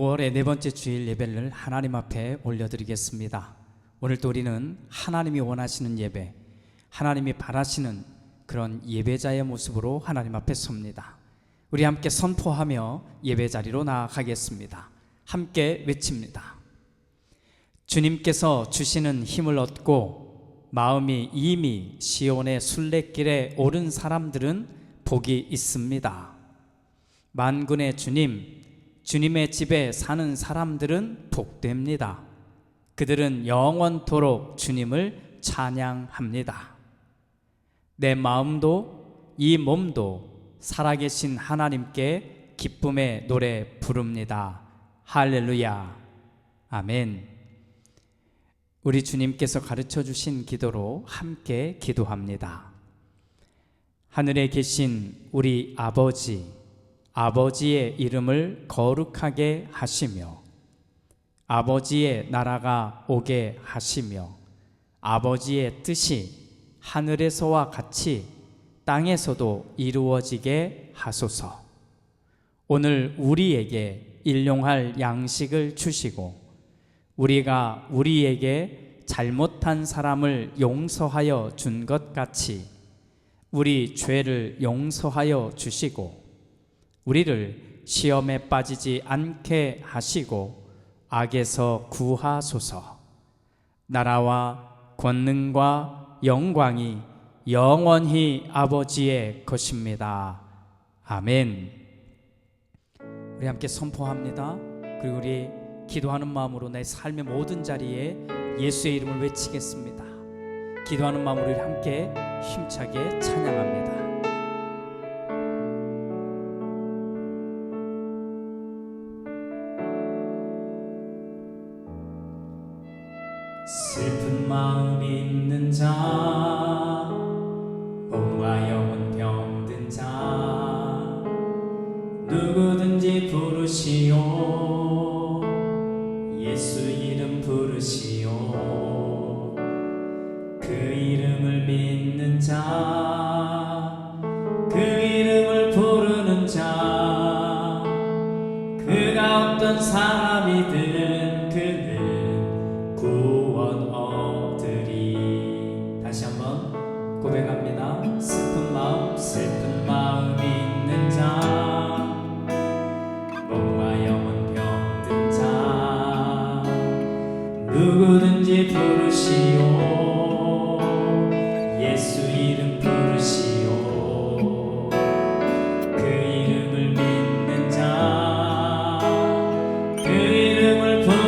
5월의 네 번째 주일 예배를 하나님 앞에 올려드리겠습니다. 오늘도 우리는 하나님이 원하시는 예배, 하나님이 바라시는 그런 예배자의 모습으로 하나님 앞에 섭니다. 우리 함께 선포하며 예배 자리로 나아가겠습니다. 함께 외칩니다. 주님께서 주시는 힘을 얻고 마음이 이미 시온의 순례길에 오른 사람들은 복이 있습니다. 만군의 주님, 주님의 집에 사는 사람들은 복됩니다. 그들은 영원토록 주님을 찬양합니다. 내 마음도 이 몸도 살아계신 하나님께 기쁨의 노래 부릅니다. 할렐루야. 아멘. 우리 주님께서 가르쳐 주신 기도로 함께 기도합니다. 하늘에 계신 우리 아버지의 이름을 거룩하게 하시며 아버지의 나라가 오게 하시며 아버지의 뜻이 하늘에서와 같이 땅에서도 이루어지게 하소서. 오늘 우리에게 일용할 양식을 주시고 우리가 우리에게 잘못한 사람을 용서하여 준 것 같이 우리 죄를 용서하여 주시고 우리를 시험에 빠지지 않게 하시고 악에서 구하소서. 나라와 권능과 영광이 영원히 아버지의 것입니다. 아멘. 우리 함께 선포합니다. 그리고 우리 기도하는 마음으로 내 삶의 모든 자리에 예수의 이름을 외치겠습니다. 기도하는 마음으로 우리 함께 힘차게 찬양합니다. 슬픈 마음 있는 자, 몸과 영혼 병든 자, 누구든지 부르시오. 예수 이름 부르시오. 그 이름을 믿는 자, 그 이름을 부르는 자, 그가 어떤 사람이든 그는 구원 얻으리. 다시 한번 고백합니다. 슬픈 마음 있는 자, 몸과 영혼 병든 자, 누구든지 부르시오. 예수 이름 부르시오. 그 이름을 믿는 자, 그 이름을 부르시오.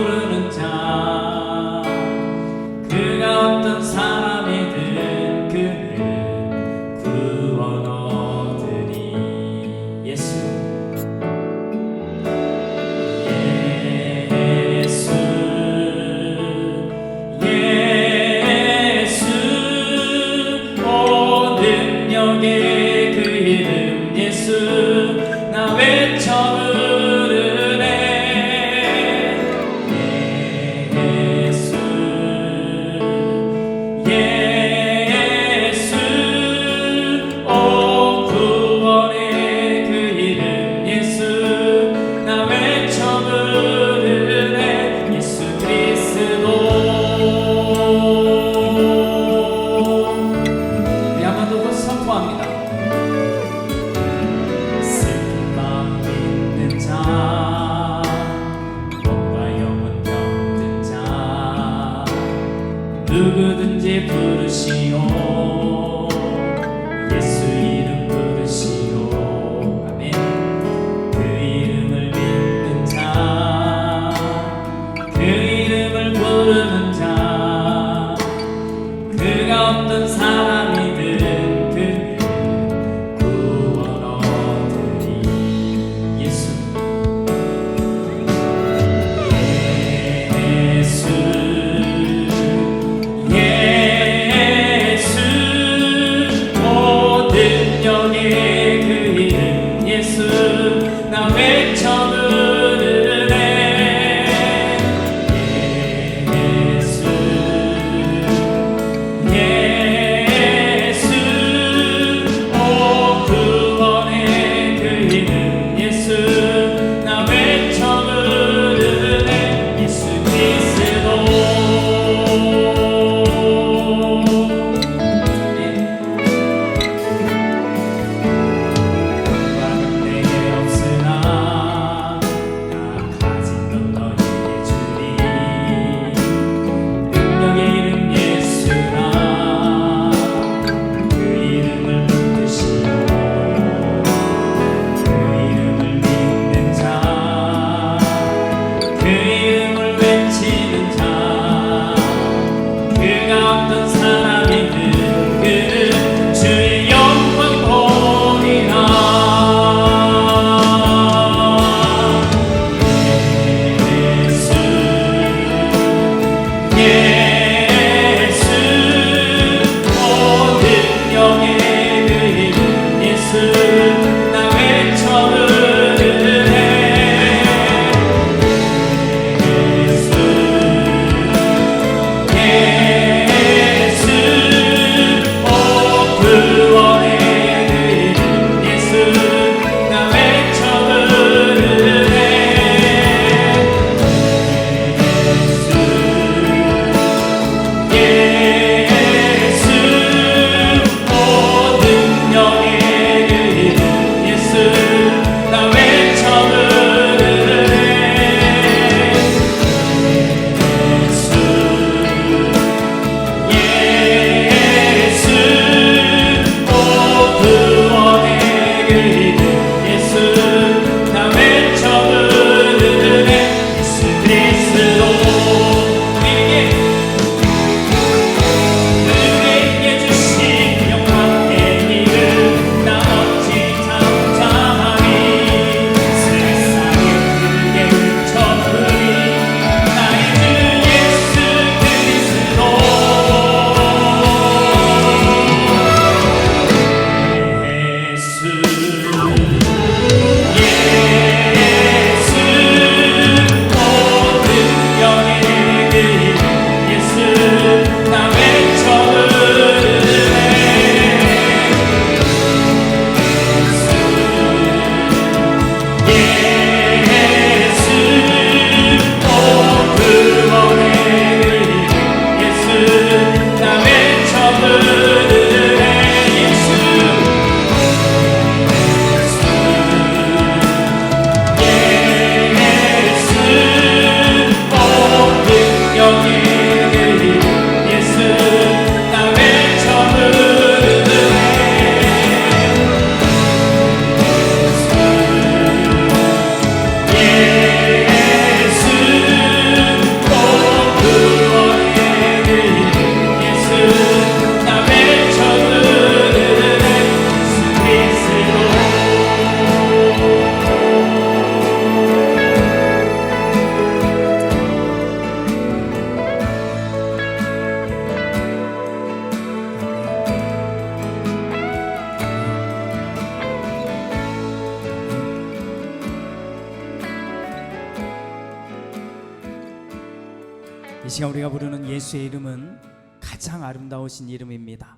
이 시간 우리가 부르는 예수의 이름은 가장 아름다우신 이름입니다.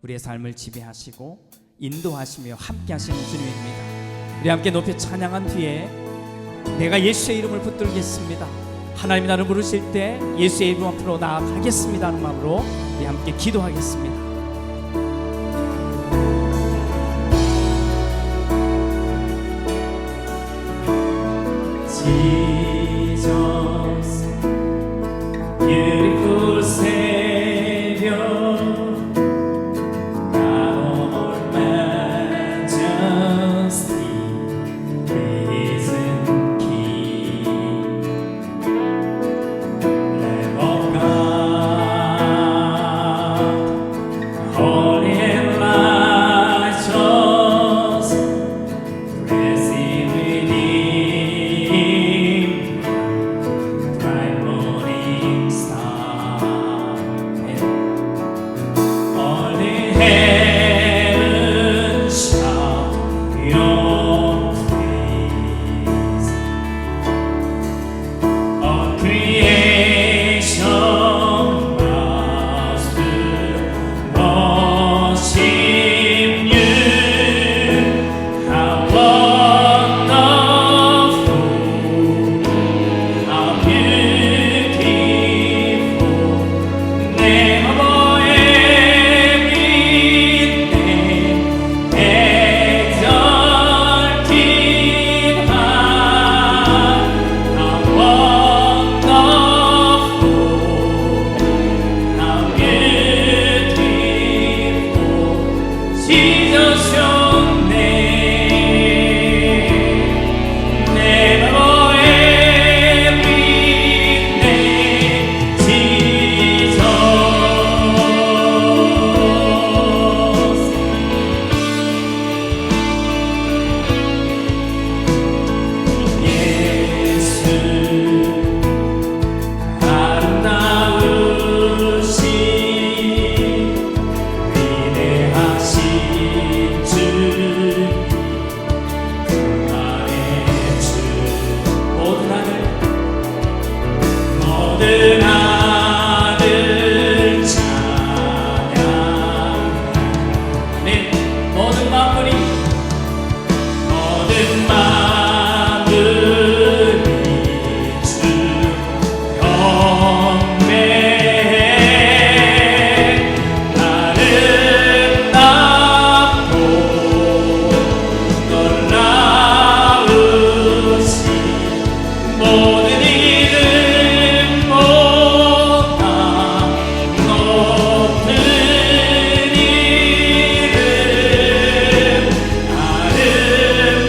우리의 삶을 지배하시고 인도하시며 함께 하시는 주님입니다. 우리 함께 높이 찬양한 뒤에 내가 예수의 이름을 붙들겠습니다, 하나님이 나를 부르실 때 예수의 이름 앞으로 나아가겠습니다 하는 마음으로 우리 함께 기도하겠습니다. Jesus, beautiful Savior, God of all majesty, risen King, Lamb of God, holy and righteous, blessed Redeemer, bright morning star, and all in heaven shout your praise. All creation bows to worship you. How wonderful, how beautiful, name above every name, exalted high. How wonderful, how beautiful, Jesus your name, name above every name, Jesus. 예수 아름다우신 위대하신 주, 그날의 주, 모든 아들 찬양하네. 모든 만물이 주 경배, 아름답고 놀라우신 모든 이름보다 높은 이름,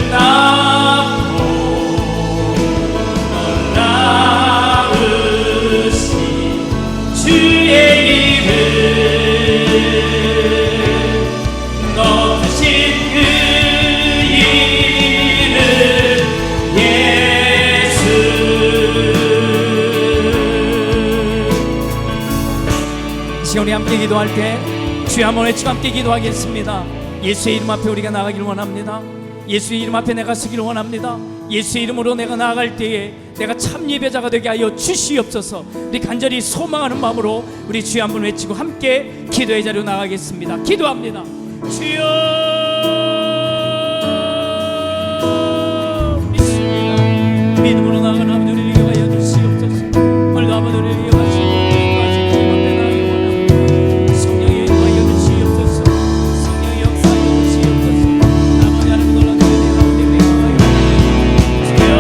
아름답고 놀라우신 주의 이름, 높으신 그 이름 예수. 이 시간 우리 함께 기도할 때 주여 한번 외치고 함께 기도하겠습니다. 예수의 이름 앞에 우리가 나가길 원합니다. 예수의 이름 앞에 내가 서길 원합니다. 예수의 이름으로 내가 나아갈 때에 내가 참 예배자가 되게 하여 주시옵소서. 우리 간절히 소망하는 마음으로 우리 주여 한번 외치고 함께 기도의 자리로 나가겠습니다. 기도합니다. 주여, 믿습니다. 믿음으로 나아가는 아버지 우리를 이용하여 주시옵소서. 오늘도 아버지 우리를 이용하시고 주님 앞에 나아가길 원합니다. 성령의 이용하여 주시옵소서. 성령의 역사하여 주시옵소서. 아버지 하나님 놀라운 은혜 가운데 우리 이용하여 주여.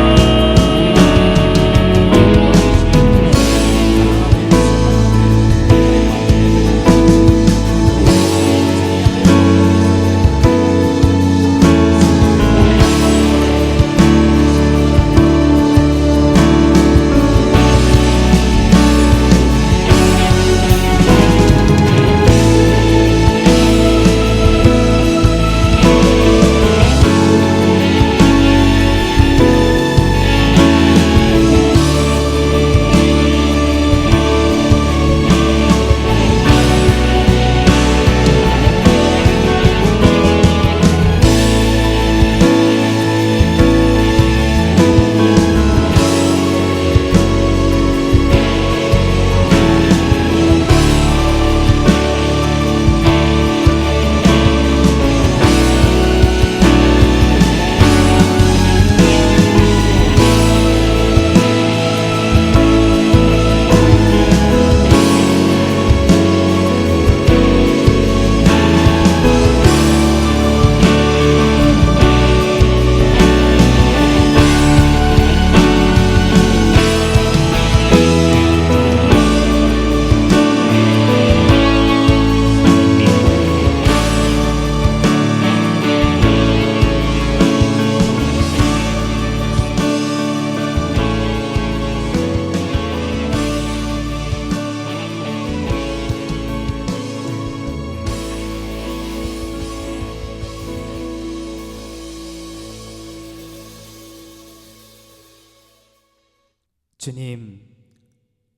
주님,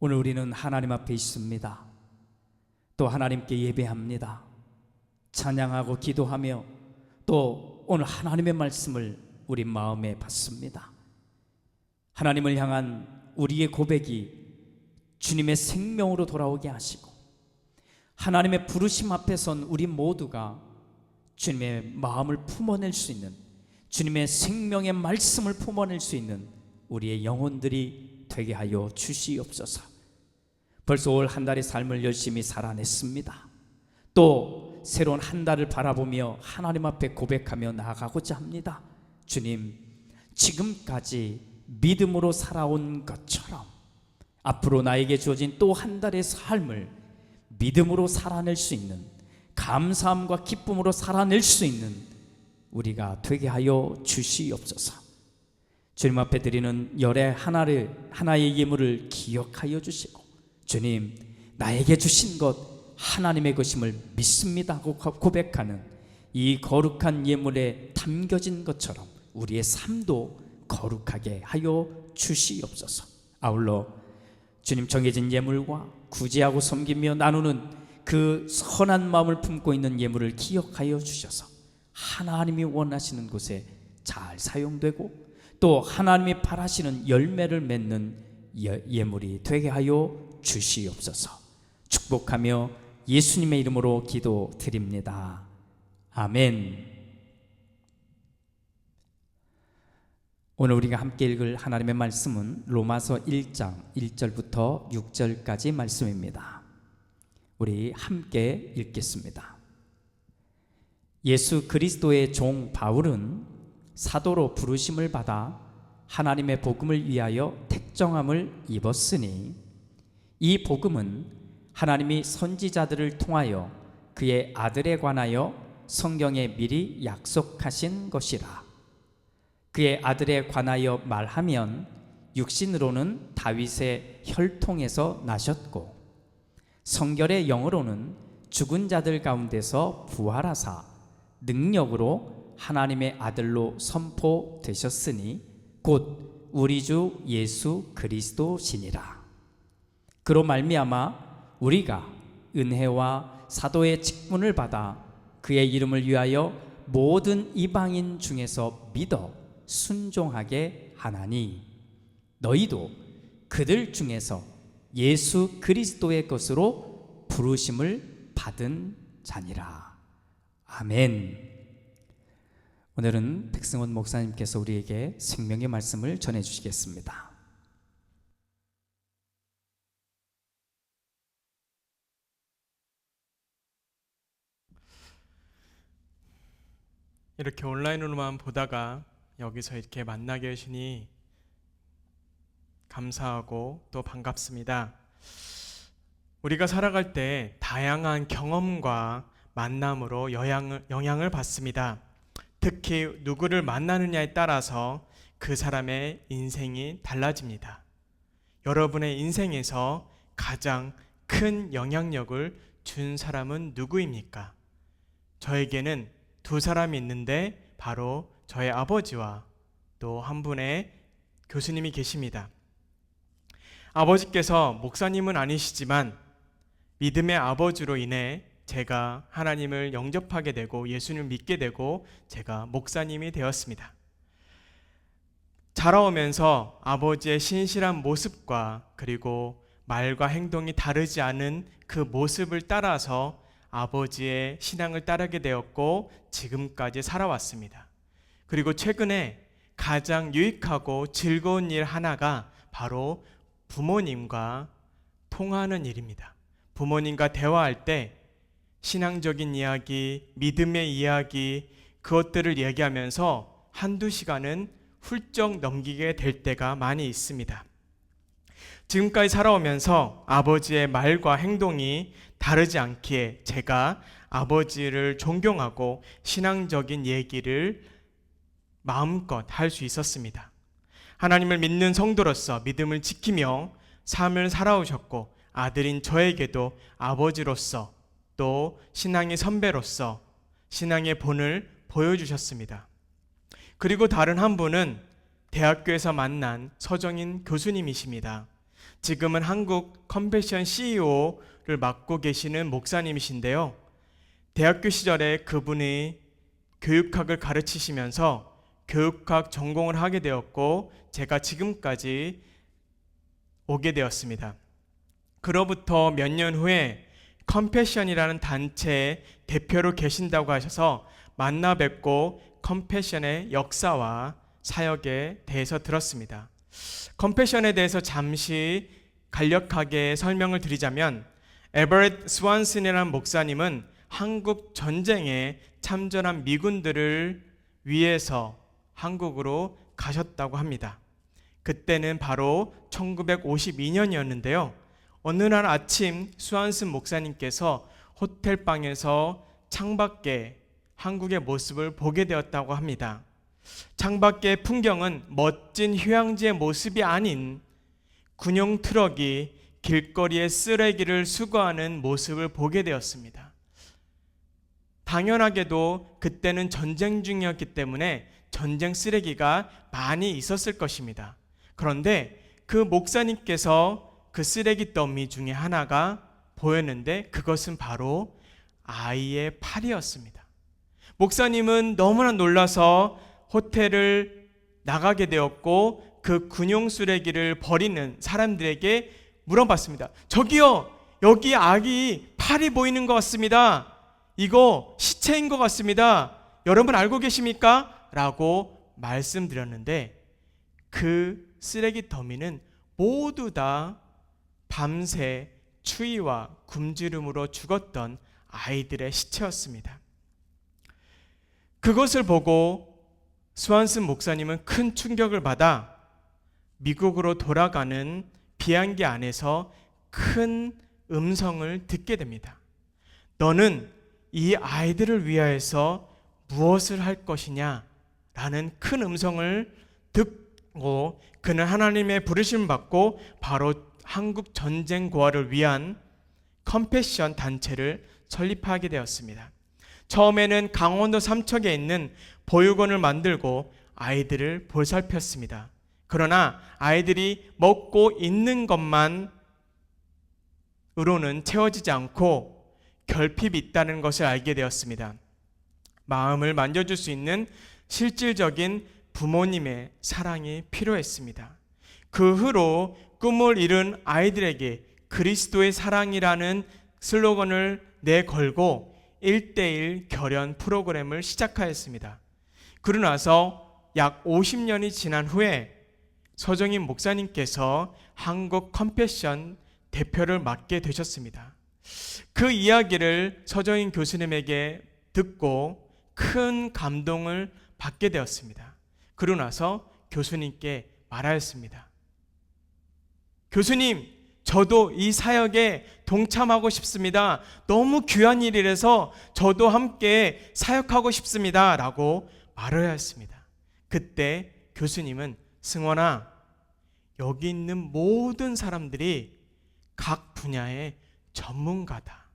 오늘 우리는 하나님 앞에 있습니다. 또 하나님께 예배합니다. 찬양하고 기도하며 또 오늘 하나님의 말씀을 우리 마음에 받습니다. 하나님을 향한 우리의 고백이 주님의 생명으로 돌아오게 하시고 하나님의 부르심 앞에 선 우리 모두가 주님의 마음을 품어낼 수 있는, 주님의 생명의 말씀을 품어낼 수 있는 우리의 영혼들이 되게 하여 주시옵소서. 벌써 올 한 달의 삶을 열심히 살아냈습니다. 또 새로운 한 달을 바라보며 하나님 앞에 고백하며 나아가고자 합니다. 주님, 지금까지 믿음으로 살아온 것처럼 앞으로 나에게 주어진 또 한 달의 삶을 믿음으로 살아낼 수 있는, 감사함과 기쁨으로 살아낼 수 있는 우리가 되게 하여 주시옵소서. 주님 앞에 드리는 열의 하나의 예물을 기억하여 주시고, 주님, 나에게 주신 것 하나님의 것임을 믿습니다 하고 고백하는 이 거룩한 예물에 담겨진 것처럼 우리의 삶도 거룩하게 하여 주시옵소서. 아울러 주님, 정해진 예물과 구제하고 섬기며 나누는 그 선한 마음을 품고 있는 예물을 기억하여 주셔서 하나님이 원하시는 곳에 잘 사용되고 또 하나님이 바라시는 열매를 맺는 예물이 되게 하여 주시옵소서. 축복하며 예수님의 이름으로 기도드립니다. 아멘. 오늘 우리가 함께 읽을 하나님의 말씀은 로마서 1장 1절부터 6절까지 말씀입니다. 우리 함께 읽겠습니다. 예수 그리스도의 종 바울은 사도로 부르심을 받아 하나님의 복음을 위하여 택정함을 입었으니 이 복음은 하나님이 선지자들을 통하여 그의 아들에 관하여 성경에 미리 약속하신 것이라. 그의 아들에 관하여 말하면 육신으로는 다윗의 혈통에서 나셨고 성결의 영으로는 죽은 자들 가운데서 부활하사 능력으로 하나님의 아들로 선포되셨으니 곧 우리 주 예수 그리스도시니라. 그로 말미암아 우리가 은혜와 사도의 직분을 받아 그의 이름을 위하여 모든 이방인 중에서 믿어 순종하게 하나니 너희도 그들 중에서 예수 그리스도의 것으로 부르심을 받은 자니라. 아멘. 오늘은 백승원 목사님께서 우리에게 생명의 말씀을 전해주시겠습니다. 이렇게 온라인으로만 보다가 여기서 이렇게 만나게 하시니 감사하고 또 반갑습니다. 우리가 살아갈 때 다양한 경험과 만남으로 영향을 받습니다. 특히 누구를 만나느냐에 따라서 그 사람의 인생이 달라집니다. 여러분의 인생에서 가장 큰 영향력을 준 사람은 누구입니까? 저에게는 두 사람이 있는데 바로 저의 아버지와 또 한 분의 교수님이 계십니다. 아버지께서 목사님은 아니시지만 믿음의 아버지로 인해 제가 하나님을 영접하게 되고 예수님을 믿게 되고 제가 목사님이 되었습니다. 자라오면서 아버지의 신실한 모습과 그리고 말과 행동이 다르지 않은 그 모습을 따라서 아버지의 신앙을 따르게 되었고 지금까지 살아왔습니다. 그리고 최근에 가장 유익하고 즐거운 일 하나가 바로 부모님과 통화하는 일입니다. 부모님과 대화할 때 신앙적인 이야기, 믿음의 이야기, 그것들을 얘기하면서 한두 시간은 훌쩍 넘기게 될 때가 많이 있습니다. 지금까지 살아오면서 아버지의 말과 행동이 다르지 않기에 제가 아버지를 존경하고 신앙적인 얘기를 마음껏 할 수 있었습니다. 하나님을 믿는 성도로서 믿음을 지키며 삶을 살아오셨고 아들인 저에게도 아버지로서 또 신앙의 선배로서 신앙의 본을 보여주셨습니다. 그리고 다른 한 분은 대학교에서 만난 서정인 교수님이십니다. 지금은 한국 컴패션 CEO를 맡고 계시는 목사님이신데요. 대학교 시절에 그분이 교육학을 가르치시면서 교육학 전공을 하게 되었고 제가 지금까지 오게 되었습니다. 그로부터 몇 년 후에 컴패션이라는 단체의 대표로 계신다고 하셔서 만나 뵙고 컴패션의 역사와 사역에 대해서 들었습니다. 컴패션에 대해서 잠시 간략하게 설명을 드리자면 에버렛 스완슨이라는 목사님은 한국 전쟁에 참전한 미군들을 위해서 한국으로 가셨다고 합니다. 그때는 바로 1952년이었는데요. 어느 날 아침 스완슨 목사님께서 호텔방에서 창밖에 한국의 모습을 보게 되었다고 합니다. 창밖의 풍경은 멋진 휴양지의 모습이 아닌 군용 트럭이 길거리에 쓰레기를 수거하는 모습을 보게 되었습니다. 당연하게도 그때는 전쟁 중이었기 때문에 전쟁 쓰레기가 많이 있었을 것입니다. 그런데 그 목사님께서 그 쓰레기 더미 중에 하나가 보였는데 그것은 바로 아이의 팔이었습니다. 목사님은 너무나 놀라서 호텔을 나가게 되었고 그 군용 쓰레기를 버리는 사람들에게 물어봤습니다. 저기요, 여기 아기 팔이 보이는 것 같습니다. 이거 시체인 것 같습니다. 여러분 알고 계십니까? 라고 말씀드렸는데 그 쓰레기 더미는 모두 다 밤새 추위와 굶주림으로 죽었던 아이들의 시체였습니다. 그것을 보고 스완슨 목사님은 큰 충격을 받아 미국으로 돌아가는 비행기 안에서 큰 음성을 듣게 됩니다. 너는 이 아이들을 위하여서 무엇을 할 것이냐? 라는 큰 음성을 듣고 그는 하나님의 부르심을 받고 바로 한국 전쟁 고아를 위한 컴패션 단체를 설립하게 되었습니다. 처음에는 강원도 삼척에 있는 보육원을 만들고 아이들을 보살폈습니다. 그러나 아이들이 먹고 있는 것만으로는 채워지지 않고 결핍이 있다는 것을 알게 되었습니다. 마음을 만져줄 수 있는 실질적인 부모님의 사랑이 필요했습니다. 그 후로 꿈을 이룬 아이들에게 그리스도의 사랑이라는 슬로건을 내걸고 1:1 결연 프로그램을 시작하였습니다. 그러고 나서 약 50년이 지난 후에 서정인 목사님께서 한국 컴패션 대표를 맡게 되셨습니다. 그 이야기를 서정인 교수님에게 듣고 큰 감동을 받게 되었습니다. 그러고 나서 교수님께 말하였습니다. 교수님, 저도 이 사역에 동참하고 싶습니다. 너무 귀한 일이라서 저도 함께 사역하고 싶습니다. 라고 말을 하였습니다. 그때 교수님은 승원아, 여기 있는 모든 사람들이 각 분야의 전문가다.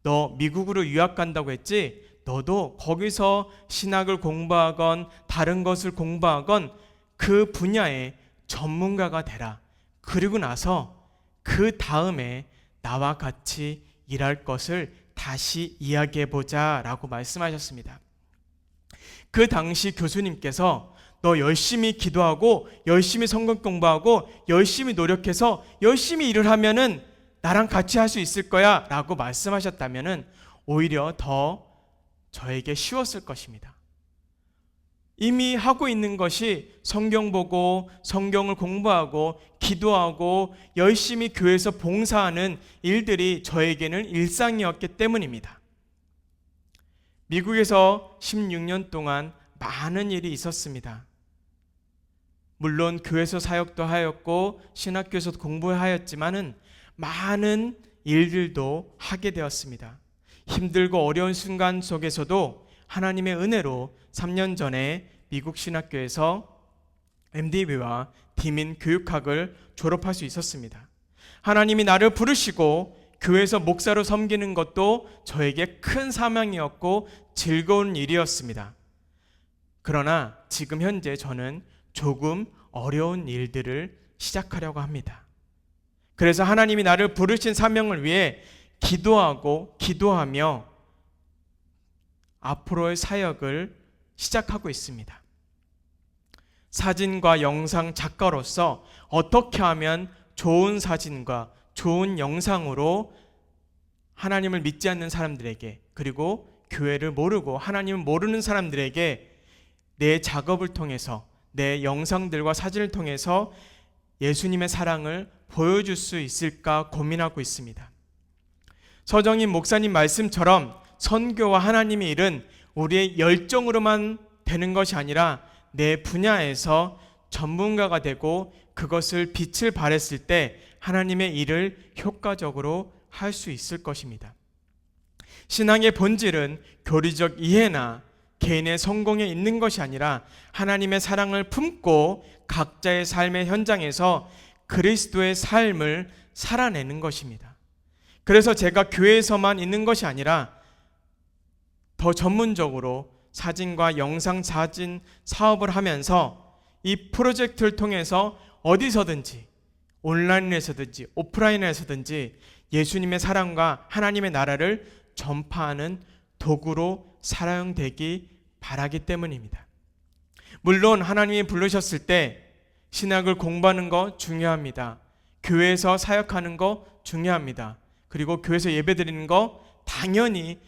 너 미국으로 유학 간다고 했지? 너도 거기서 신학을 공부하건 다른 것을 공부하건 그 분야의 전문가가 되라. 그리고 나서 그 다음에 나와 같이 일할 것을 다시 이야기해보자 라고 말씀하셨습니다. 그 당시 교수님께서 너 열심히 기도하고 열심히 성경 공부하고 열심히 노력해서 열심히 일을 하면은 나랑 같이 할 수 있을 거야 라고 말씀하셨다면은 오히려 더 저에게 쉬웠을 것입니다. 이미 하고 있는 것이 성경 보고 성경을 공부하고 기도하고 열심히 교회에서 봉사하는 일들이 저에게는 일상이었기 때문입니다. 미국에서 16년 동안 많은 일이 있었습니다. 물론 교회에서 사역도 하였고 신학교에서도 공부하였지만은 많은 일들도 하게 되었습니다. 힘들고 어려운 순간 속에서도 하나님의 은혜로 3년 전에 미국 신학교에서 MDB와 디민 교육학을 졸업할 수 있었습니다. 하나님이 나를 부르시고 교회에서 목사로 섬기는 것도 저에게 큰 사명이었고 즐거운 일이었습니다. 그러나 지금 현재 저는 조금 어려운 일들을 시작하려고 합니다. 그래서 하나님이 나를 부르신 사명을 위해 기도하며 앞으로의 사역을 시작하고 있습니다. 사진과 영상 작가로서 어떻게 하면 좋은 사진과 좋은 영상으로 하나님을 믿지 않는 사람들에게, 그리고 교회를 모르고 하나님을 모르는 사람들에게 내 작업을 통해서, 내 영상들과 사진을 통해서 예수님의 사랑을 보여줄 수 있을까 고민하고 있습니다. 서정인 목사님 말씀처럼 선교와 하나님의 일은 우리의 열정으로만 되는 것이 아니라 내 분야에서 전문가가 되고 그것을 빛을 발했을 때 하나님의 일을 효과적으로 할 수 있을 것입니다. 신앙의 본질은 교리적 이해나 개인의 성공에 있는 것이 아니라 하나님의 사랑을 품고 각자의 삶의 현장에서 그리스도의 삶을 살아내는 것입니다. 그래서 제가 교회에서만 있는 것이 아니라 더 전문적으로 사진과 영상 사진 사업을 하면서 이 프로젝트를 통해서 어디서든지, 온라인에서든지 오프라인에서든지 예수님의 사랑과 하나님의 나라를 전파하는 도구로 사용되기 바라기 때문입니다. 물론 하나님이 부르셨을 때 신학을 공부하는 거 중요합니다. 교회에서 사역하는 거 중요합니다. 그리고 교회에서 예배드리는 거 당연히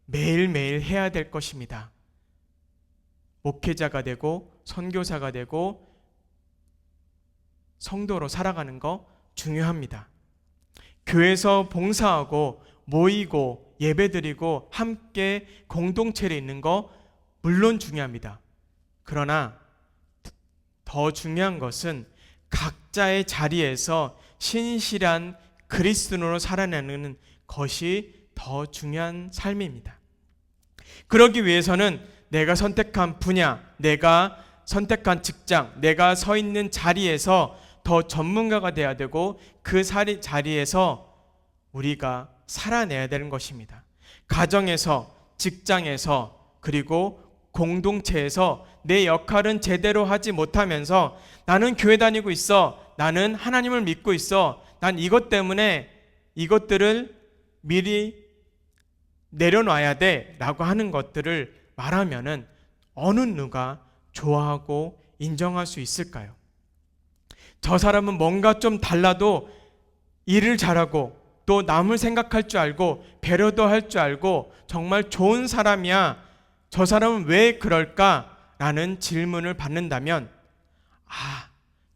매일매일 해야 될 것입니다. 목회자가 되고 선교사가 되고 성도로 살아가는 거 중요합니다. 교회에서 봉사하고 모이고 예배드리고 함께 공동체를 있는 거 물론 중요합니다. 그러나 더 중요한 것은 각자의 자리에서 신실한 그리스도인으로 살아내는 것이 더 중요한 삶입니다. 그러기 위해서는 내가 선택한 분야, 내가 선택한 직장, 내가 서 있는 자리에서 더 전문가가 돼야 되고 그 자리에서 우리가 살아내야 되는 것입니다. 가정에서, 직장에서, 그리고 공동체에서 내 역할은 제대로 하지 못하면서 나는 교회 다니고 있어, 나는 하나님을 믿고 있어, 난 이것 때문에 이것들을 미리 내려놔야 돼 라고 하는 것들을 말하면은 어느 누가 좋아하고 인정할 수 있을까요? 저 사람은 뭔가 좀 달라도 일을 잘하고 또 남을 생각할 줄 알고 배려도 할 줄 알고 정말 좋은 사람이야. 저 사람은 왜 그럴까? 라는 질문을 받는다면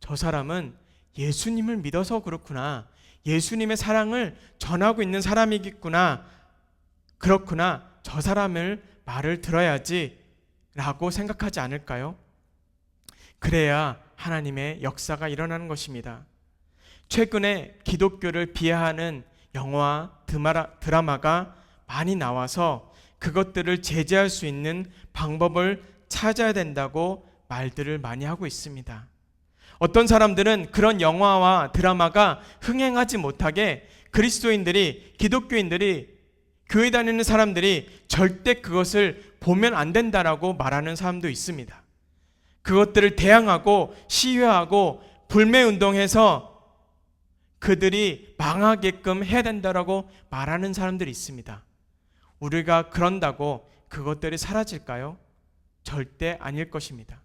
저 사람은 예수님을 믿어서 그렇구나. 예수님의 사랑을 전하고 있는 사람이겠구나. 그렇구나. 저 사람을 말을 들어야지 라고 생각하지 않을까요? 그래야 하나님의 역사가 일어나는 것입니다. 최근에 기독교를 비하하는 영화, 드라마가 많이 나와서 그것들을 제재할 수 있는 방법을 찾아야 된다고 말들을 많이 하고 있습니다. 어떤 사람들은 그런 영화와 드라마가 흥행하지 못하게 그리스도인들이, 기독교인들이, 교회 다니는 사람들이 절대 그것을 보면 안 된다라고 말하는 사람도 있습니다. 그것들을 대항하고 시위하고 불매운동해서 그들이 망하게끔 해야 된다라고 말하는 사람들이 있습니다. 우리가 그런다고 그것들이 사라질까요? 절대 아닐 것입니다.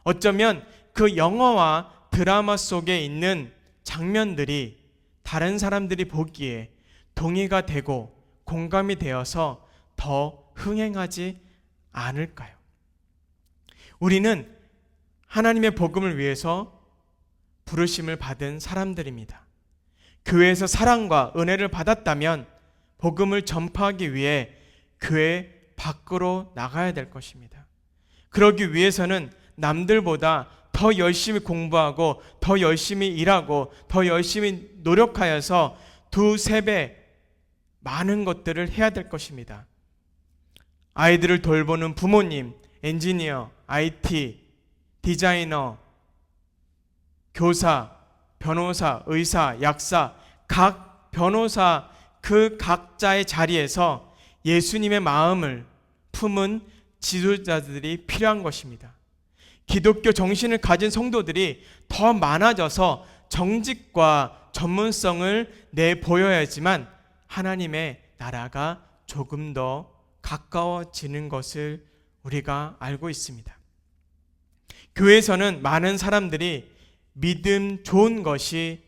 어쩌면 그 영화와 드라마 속에 있는 장면들이 다른 사람들이 보기에 동의가 되고 공감이 되어서 더 흥행하지 않을까요? 우리는 하나님의 복음을 위해서 부르심을 받은 사람들입니다. 교회에서 사랑과 은혜를 받았다면 복음을 전파하기 위해 교회 밖으로 나가야 될 것입니다. 그러기 위해서는 남들보다 더 열심히 공부하고 더 열심히 일하고 더 열심히 노력하여서 2-3배 많은 것들을 해야 될 것입니다. 아이들을 돌보는 부모님, 엔지니어, IT, 디자이너, 교사, 변호사, 의사, 약사, 각 변호사 그 각자의 자리에서 예수님의 마음을 품은 지도자들이 필요한 것입니다. 기독교 정신을 가진 성도들이 더 많아져서 정직과 전문성을 내보여야지만 하나님의 나라가 조금 더 가까워지는 것을 우리가 알고 있습니다. 교회에서는 많은 사람들이 믿음 좋은 것이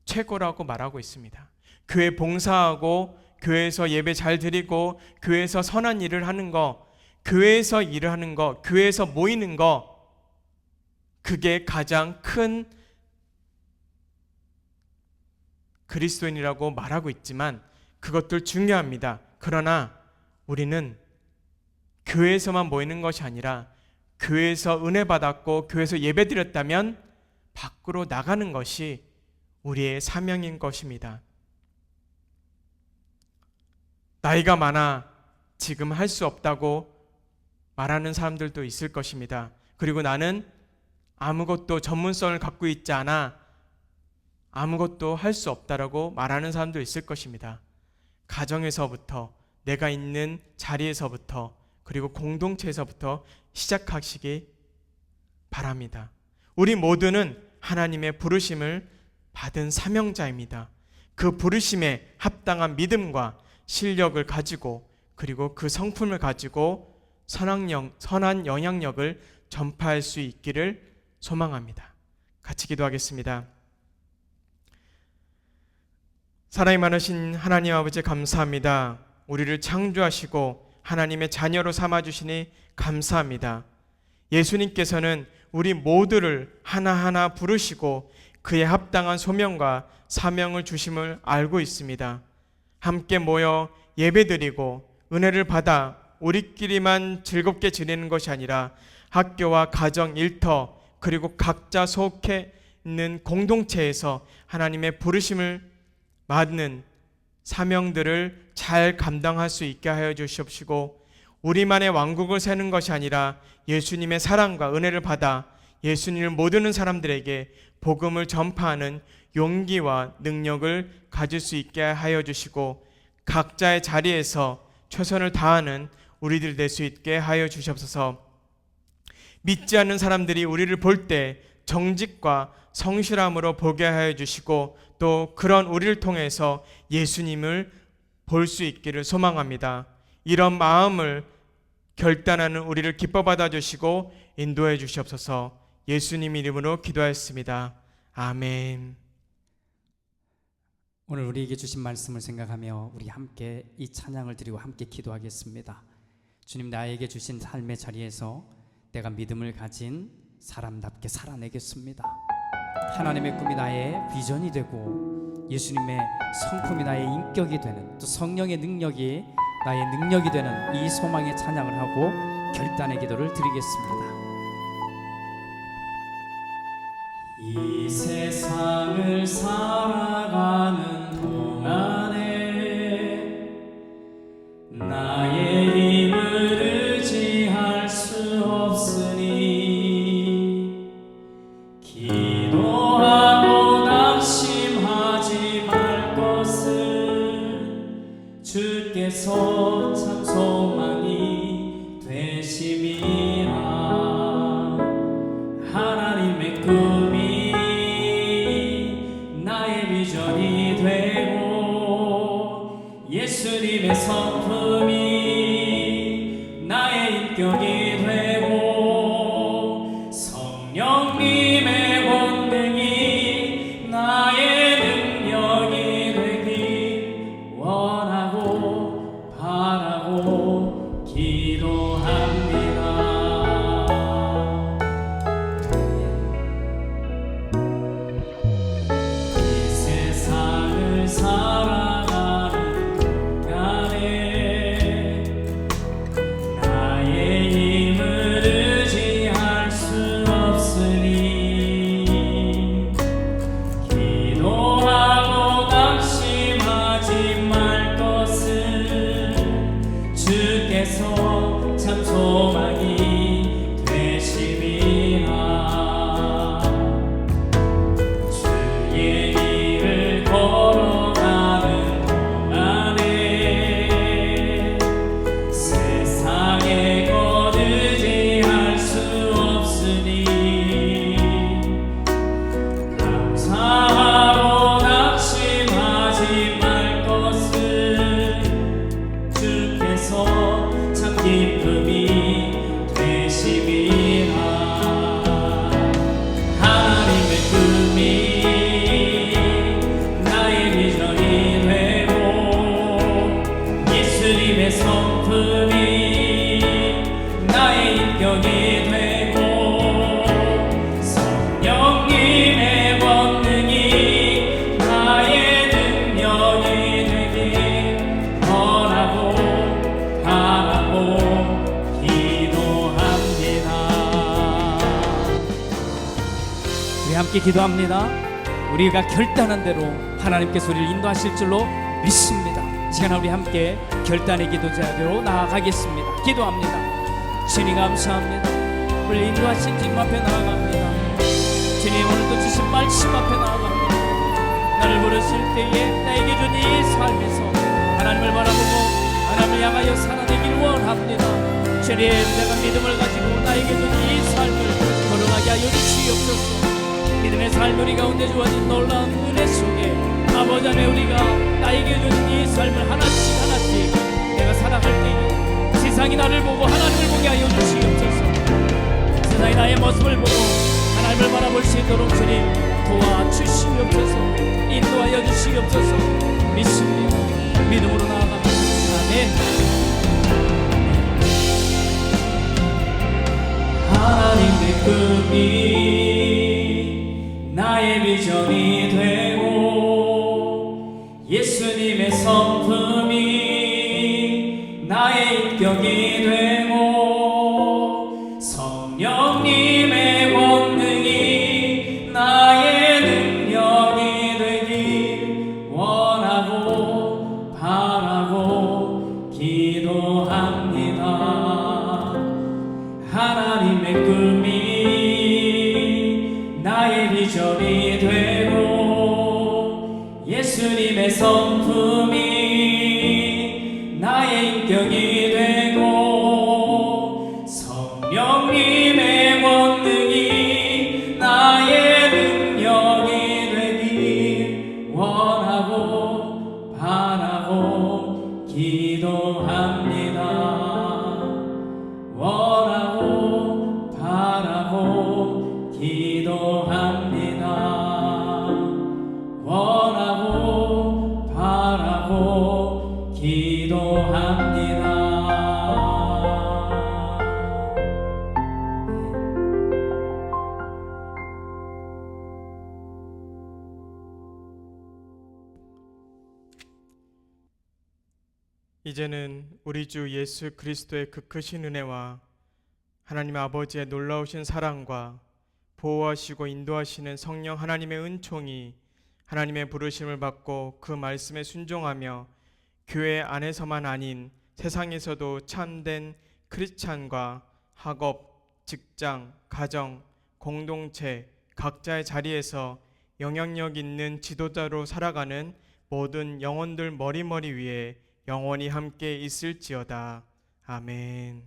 최고라고 말하고 있습니다. 교회 봉사하고 교회에서 예배 잘 드리고 교회에서 선한 일을 하는 거, 교회에서 일을 하는 거, 교회에서 모이는 거, 그게 가장 큰 그리스도인이라고 말하고 있지만 그것들 중요합니다. 그러나 우리는 교회에서만 모이는 것이 아니라 교회에서 은혜 받았고 교회에서 예배 드렸다면 밖으로 나가는 것이 우리의 사명인 것입니다. 나이가 많아 지금 할 수 없다고 말하는 사람들도 있을 것입니다. 그리고 나는 아무것도 전문성을 갖고 있지 않아 아무것도 할 수 없다라고 말하는 사람도 있을 것입니다. 가정에서부터, 내가 있는 자리에서부터, 그리고 공동체에서부터 시작하시기 바랍니다. 우리 모두는 하나님의 부르심을 받은 사명자입니다. 그 부르심에 합당한 믿음과 실력을 가지고 그리고 그 성품을 가지고 선한 영향력을 전파할 수 있기를 소망합니다. 같이 기도하겠습니다. 사랑이 많으신 하나님 아버지 감사합니다. 우리를 창조하시고 하나님의 자녀로 삼아주시니 감사합니다. 예수님께서는 우리 모두를 하나하나 부르시고 그에 합당한 소명과 사명을 주심을 알고 있습니다. 함께 모여 예배드리고 은혜를 받아 우리끼리만 즐겁게 지내는 것이 아니라 학교와 가정, 일터, 그리고 각자 속해 있는 공동체에서 하나님의 부르심을 받는 사명들을 잘 감당할 수 있게 하여 주시옵시고, 우리만의 왕국을 세는 것이 아니라 예수님의 사랑과 은혜를 받아 예수님을 모르는 사람들에게 복음을 전파하는 용기와 능력을 가질 수 있게 하여 주시고, 각자의 자리에서 최선을 다하는 우리들 될 수 있게 하여 주시옵소서. 믿지 않는 사람들이 우리를 볼 때 정직과 성실함으로 보게 하여 주시고, 또 그런 우리를 통해서 예수님을 볼 수 있기를 소망합니다. 이런 마음을 결단하는 우리를 기뻐 받아 주시고 인도해 주시옵소서. 예수님 이름으로 기도하였습니다. 아멘. 오늘 우리에게 주신 말씀을 생각하며 우리 함께 이 찬양을 드리고 함께 기도하겠습니다. 주님, 나에게 주신 삶의 자리에서 내가 믿음을 가진 사람답게 살아내겠습니다. 하나님의 꿈이 나의 비전이 되고 예수님의 성품이 나의 인격이 되는, 또 성령의 능력이 나의 능력이 되는 이 소망의 찬양을 하고 결단의 기도를 드리겠습니다. 이 세상을 살아가는 동안에 나의 힘을 의지할 수 없으니 기도하고 낙심하지 말 것을 주께서 참 소망이 되심이라. 하나님의 꿈이 나의 비전 함께 기도합니다. 우리가 결단한 대로 하나님께서 우리를 인도하실 줄로 믿습니다. 이 시간 우리 함께 결단의 기도자로 나아가겠습니다. 기도합니다. 주님 감사합니다. 우리 인도하신 주님 앞에 나아갑니다. 주님 오늘도 주신 말씀 앞에 나아갑니다. 나를 부르실 때에 나에게 준 이 삶에서 하나님을 바라보고 하나님을 향하여 살아내길 원합니다. 주님 내가 믿음을 가지고 나에게 준 이 삶을 걸어가게 하여 주시옵소서. 믿음의 삶 우리 가운데 주어진 놀라운 은혜 속에 아버지 안에 우리가 나에게 준 이 삶을 하나씩 하나씩 내가 살아갈 때에 세상이 나를 보고 하나님을 보게 하여 주시옵소서. 세상이 나의 모습을 보고 하나님을 바라볼 수 있도록 주님 도와주시옵소서. 인도하여 주시옵소서. 믿습니다. 믿음으로 나아갑니다. 아멘. 하나님의 꿈이 나의 비전이 되고 예수님의 성품이 나의 인격이 되고 성령님의 권능이 나의 능력이 되길 원하고 바라고 기도합니다. 하나님의 꿈이 나의 비전이 되고 예수님의 성품이 나의 인격이 되고 성령님의 권능이 나의 능력이 되길 원하고 바라고 기도합니다. 원하고 바라고 기도합니다. 원하고 바라고 기도합니다. 이제는 우리 주 예수 그리스도의 그 크신 은혜와 하나님 아버지의 놀라우신 사랑과 보호하시고 인도하시는 성령 하나님의 은총이 하나님의 부르심을 받고 그 말씀에 순종하며 교회 안에서만 아닌 세상에서도 참된 크리스찬과 학업, 직장, 가정, 공동체 각자의 자리에서 영향력 있는 지도자로 살아가는 모든 영혼들 머리머리 위에 영원히 함께 있을지어다. 아멘.